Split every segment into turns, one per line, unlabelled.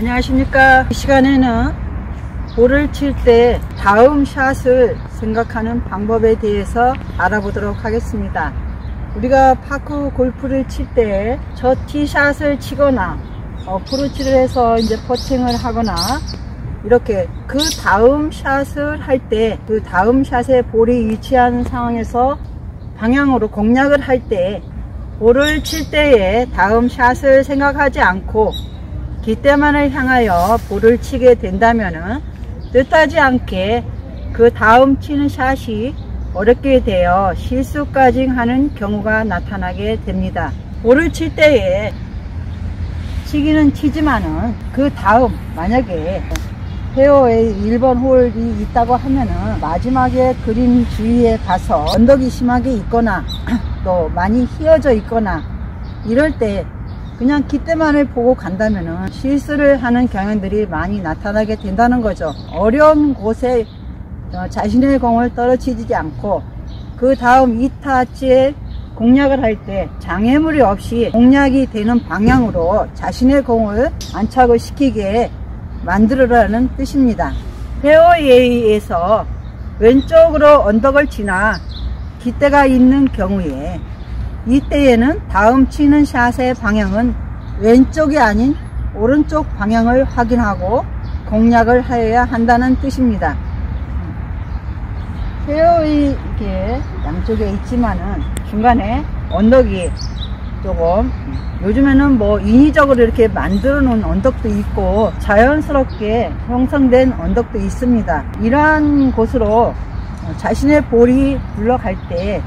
안녕하십니까. 이 시간에는 볼을 칠 때 다음 샷을 생각하는 방법에 대해서 알아보도록 하겠습니다. 우리가 파크 골프를 칠 때 저 티샷을 치거나 어프로치를 해서 이제 퍼팅을 하거나 이렇게 그 다음 샷을 할 때 그 다음 샷에 볼이 위치한 상황에서 방향으로 공략을 할 때 볼을 칠 때에 다음 샷을 생각하지 않고 깃대만을 향하여 볼을 치게 된다면은 뜻하지 않게 그 다음 치는 샷이 어렵게 되어 실수까지 하는 경우가 나타나게 됩니다. 볼을 칠 때에 치기는 치지만은 그 다음 만약에 페어웨이 1번 홀이 있다고 하면은 마지막에 그린 주위에 가서 언덕이 심하게 있거나 또 많이 휘어져 있거나 이럴 때 그냥 깃대만을 보고 간다면은 실수를 하는 경향들이 많이 나타나게 된다는 거죠. 어려운 곳에 자신의 공을 떨어뜨리지 않고 그 다음 2타치에 공략을 할 때 장애물이 없이 공략이 되는 방향으로 자신의 공을 안착을 시키게 만들으라는 뜻입니다. 페어웨이에서 왼쪽으로 언덕을 지나 깃대가 있는 경우에 이때에는 다음 치는 샷의 방향은 왼쪽이 아닌 오른쪽 방향을 확인하고 공략을 하여야 한다는 뜻입니다. 페어웨이 이렇게 양쪽에 있지만은 중간에 언덕이 조금 요즘에는 뭐 인위적으로 이렇게 만들어 놓은 언덕도 있고 자연스럽게 형성된 언덕도 있습니다. 이러한 곳으로 자신의 볼이 굴러갈 때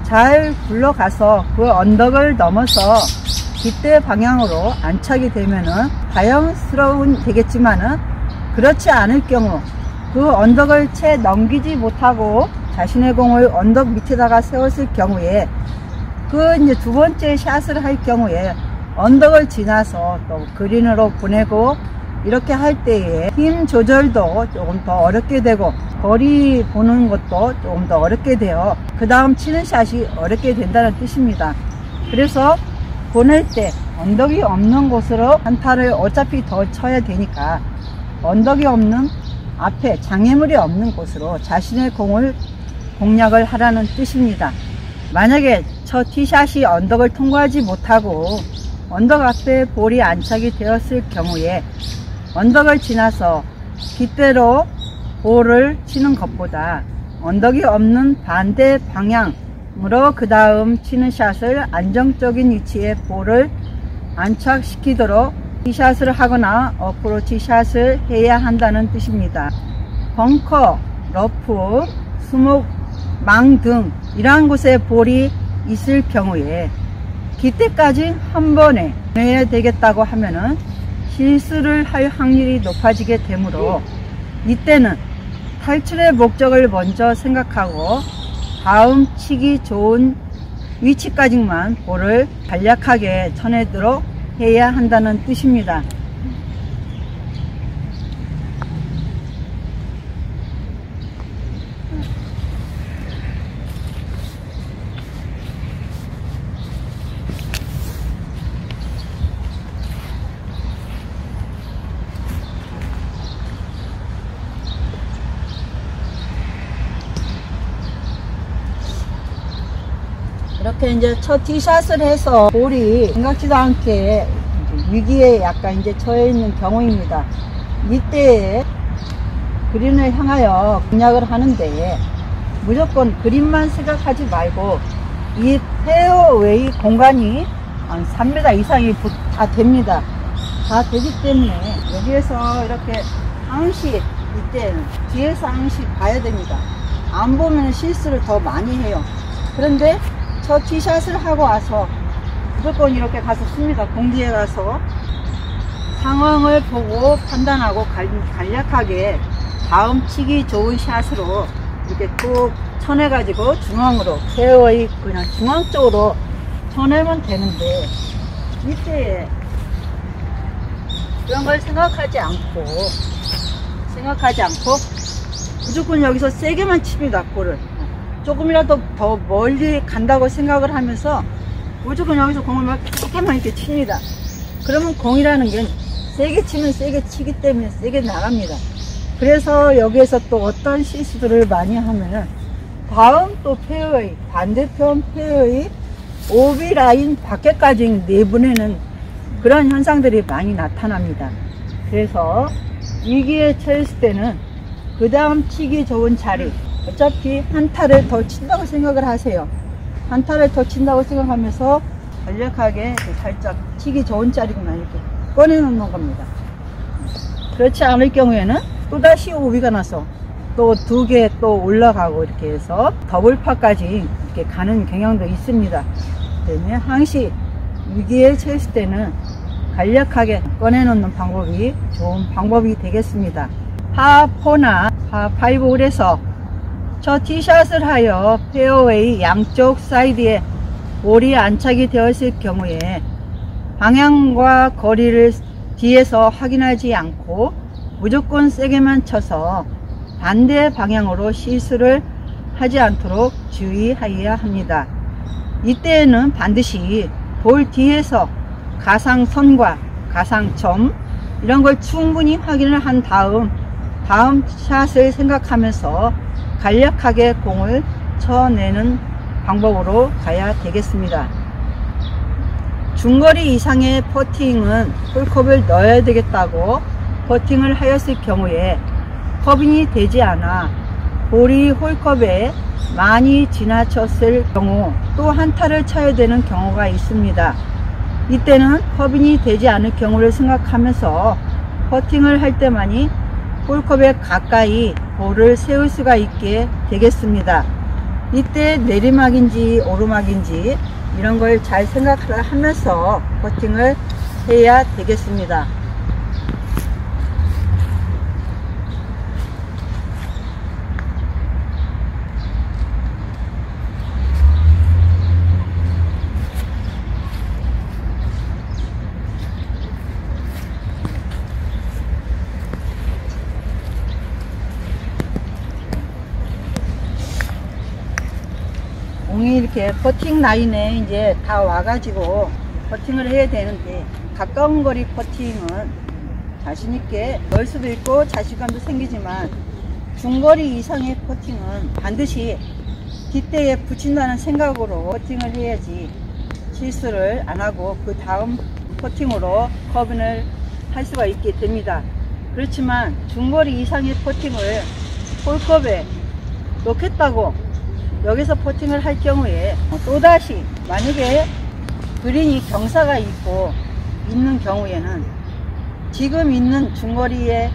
잘 굴러가서 그 언덕을 넘어서 깃대 방향으로 안착이 되면은 자연스러운 되겠지만은 그렇지 않을 경우 그 언덕을 채 넘기지 못하고 자신의 공을 언덕 밑에다가 세웠을 경우에 그 이제 두 번째 샷을 할 경우에 언덕을 지나서 또 그린으로 보내고 이렇게 할 때에 힘 조절도 조금 더 어렵게 되고 거리 보는 것도 조금 더 어렵게 되어 그 다음 치는 샷이 어렵게 된다는 뜻입니다. 그래서 보낼 때 언덕이 없는 곳으로 한타를 어차피 더 쳐야 되니까 언덕이 없는 앞에 장애물이 없는 곳으로 자신의 공을 공략을 하라는 뜻입니다. 만약에 저 티샷이 언덕을 통과하지 못하고 언덕 앞에 볼이 안착이 되었을 경우에 언덕을 지나서 깃대로 볼을 치는 것보다 언덕이 없는 반대 방향으로 그 다음 치는 샷을 안정적인 위치에 볼을 안착시키도록 티샷을 하거나 어프로치 샷을 해야 한다는 뜻입니다. 벙커, 러프, 수목, 망 등 이러한 곳에 볼이 있을 경우에 깃대까지 한 번에 내야 되겠다고 하면은 실수를 할 확률이 높아지게 되므로 이때는 탈출의 목적을 먼저 생각하고 다음 치기 좋은 위치까지만 볼을 간략하게 쳐내도록 해야 한다는 뜻입니다. 이렇게 이제 첫 티샷을 해서 볼이 생각지도 않게 위기에 약간 이제 처해 있는 경우입니다. 이때에 그린을 향하여 공략을 하는데 무조건 그린만 생각하지 말고 이 페어웨이 공간이 한 3m 이상이 다 됩니다. 다 되기 때문에 여기에서 이렇게 항시 이때는 뒤에서 항시 봐야 됩니다. 안 보면 실수를 더 많이 해요. 그런데 저 티샷을 하고 와서 무조건 이렇게 가서 씁니다. 공기에 가서 상황을 보고 판단하고 간략하게 다음 치기 좋은 샷으로 이렇게 쭉 쳐내 가지고 중앙으로 페어웨이 그냥 중앙 쪽으로 쳐내면 되는데 이때에 그런 걸 생각하지 않고 무조건 여기서 세게만 칩니다. 볼을 조금이라도 더 멀리 간다고 생각을 하면서 무조건 여기서 공을 막 세게만 이렇게 칩니다. 그러면 공이라는 게 세게 치면 세게 치기 때문에 세게 나갑니다. 그래서 여기에서 또 어떤 실수들을 많이 하면은 다음 또 페어웨이, 반대편 페어웨이 오비 라인 밖에까지 내보내는 그런 현상들이 많이 나타납니다. 그래서 위기에 처했을 때는 그 다음 치기 좋은 자리, 어차피 한 타를 더 친다고 생각을 하세요. 한 타를 더 친다고 생각하면서 간략하게 살짝 치기 좋은 자리구나 이렇게 꺼내 놓는 겁니다. 그렇지 않을 경우에는 또다시 오비가 나서 또 두 개 또 올라가고 이렇게 해서 더블파까지 이렇게 가는 경향도 있습니다. 때문에 항시 위기에 처했을 때는 간략하게 꺼내 놓는 방법이 좋은 방법이 되겠습니다. 파4나 파5홀에서 저 티샷을 하여 페어웨이 양쪽 사이드에 볼이 안착이 되었을 경우에 방향과 거리를 뒤에서 확인하지 않고 무조건 세게만 쳐서 반대 방향으로 시술을 하지 않도록 주의하여야 합니다. 이때에는 반드시 볼 뒤에서 가상선과 가상점 이런 걸 충분히 확인을 한 다음 샷을 생각하면서 간략하게 공을 쳐내는 방법으로 가야 되겠습니다. 중거리 이상의 퍼팅은 홀컵을 넣어야 되겠다고 퍼팅을 하였을 경우에 커빙이 되지 않아 볼이 홀컵에 많이 지나쳤을 경우 또 한 타를 쳐야 되는 경우가 있습니다. 이때는 커빙이 되지 않을 경우를 생각하면서 퍼팅을 할 때만이 홀컵에 가까이 볼을 세울 수가 있게 되겠습니다. 이때 내리막인지 오르막인지 이런 걸 잘 생각을 하면서 퍼팅을 해야 되겠습니다. 공이 이렇게 퍼팅 라인에 이제 다 와가지고 퍼팅을 해야 되는데 가까운 거리 퍼팅은 자신있게 넣을 수도 있고 자신감도 생기지만 중거리 이상의 퍼팅은 반드시 뒷대에 붙인다는 생각으로 퍼팅을 해야지 실수를 안하고 그 다음 퍼팅으로 커빙을 할 수가 있게 됩니다. 그렇지만 중거리 이상의 퍼팅을 홀컵에 놓겠다고 여기서 퍼팅을 할 경우에 또다시 만약에 그린이 경사가 있는 경우에는 지금 있는 중거리에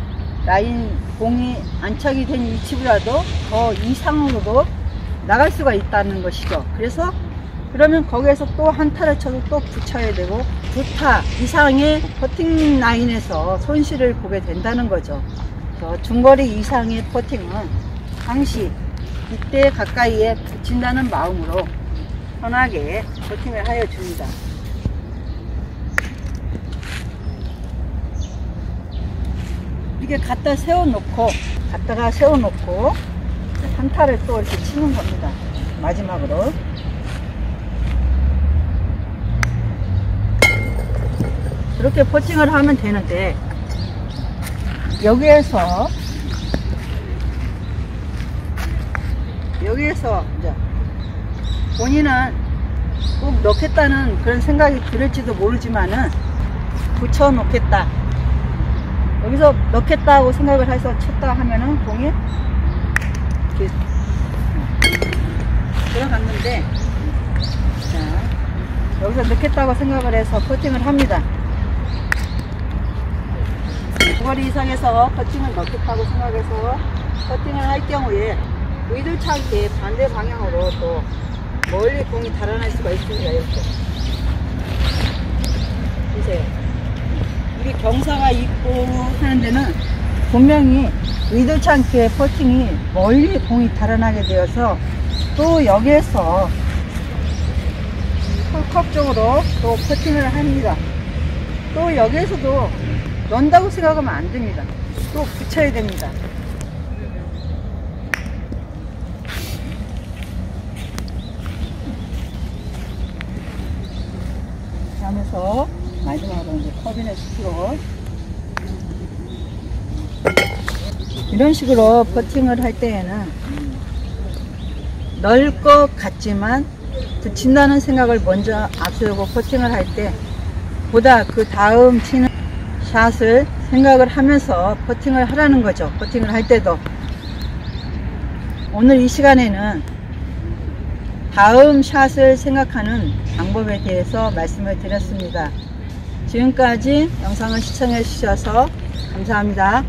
라인 공이 안착이 된 위치보다도 더 이상으로도 나갈 수가 있다는 것이죠. 그래서 그러면 거기에서 또 한 타를 쳐도 또 붙여야 되고 두 타 이상의 퍼팅 라인에서 손실을 보게 된다는 거죠. 중거리 이상의 퍼팅은 항시 이때 가까이에 붙인다는 마음으로 편하게 퍼팅을 하여 줍니다. 이렇게 갖다가 세워놓고 한 타를 또 이렇게 치는 겁니다. 마지막으로 이렇게 퍼팅을 하면 되는데 여기에서 이제 본인은 꼭 넣겠다는 그런 생각이 들을지도 모르지만은 붙여 놓겠다, 여기서 넣겠다고 생각을 해서 쳤다 하면은 공이 이렇게 들어갔는데, 자, 여기서 넣겠다고 생각을 해서 퍼팅을 합니다. 거리 이상에서 퍼팅을 넣겠다고 생각해서 퍼팅을 할 경우에 의도치 않게 반대 방향으로 또 멀리 공이 달아날 수가 있습니다. 이렇게 보세요. 이게 경사가 있고 하는 데는 분명히 의도치 않게 퍼팅이 멀리 공이 달아나게 되어서 또 여기에서 홀컵 쪽으로 또 퍼팅을 합니다. 또 여기에서도 넣는다고 생각하면 안 됩니다. 또 붙여야 됩니다. 하면서 마지막으로 이제 커빙을 시키고 이런 식으로 퍼팅을 할 때에는 넣을 것 같지만 붙인다는 생각을 먼저 앞세우고 퍼팅을 할 때 보다 그 다음 치는 샷을 생각을 하면서 퍼팅을 하라는 거죠. 퍼팅을 할 때도. 오늘 이 시간에는 다음 샷을 생각하는 방법에 대해서 말씀을 드렸습니다. 지금까지 영상을 시청해 주셔서 감사합니다.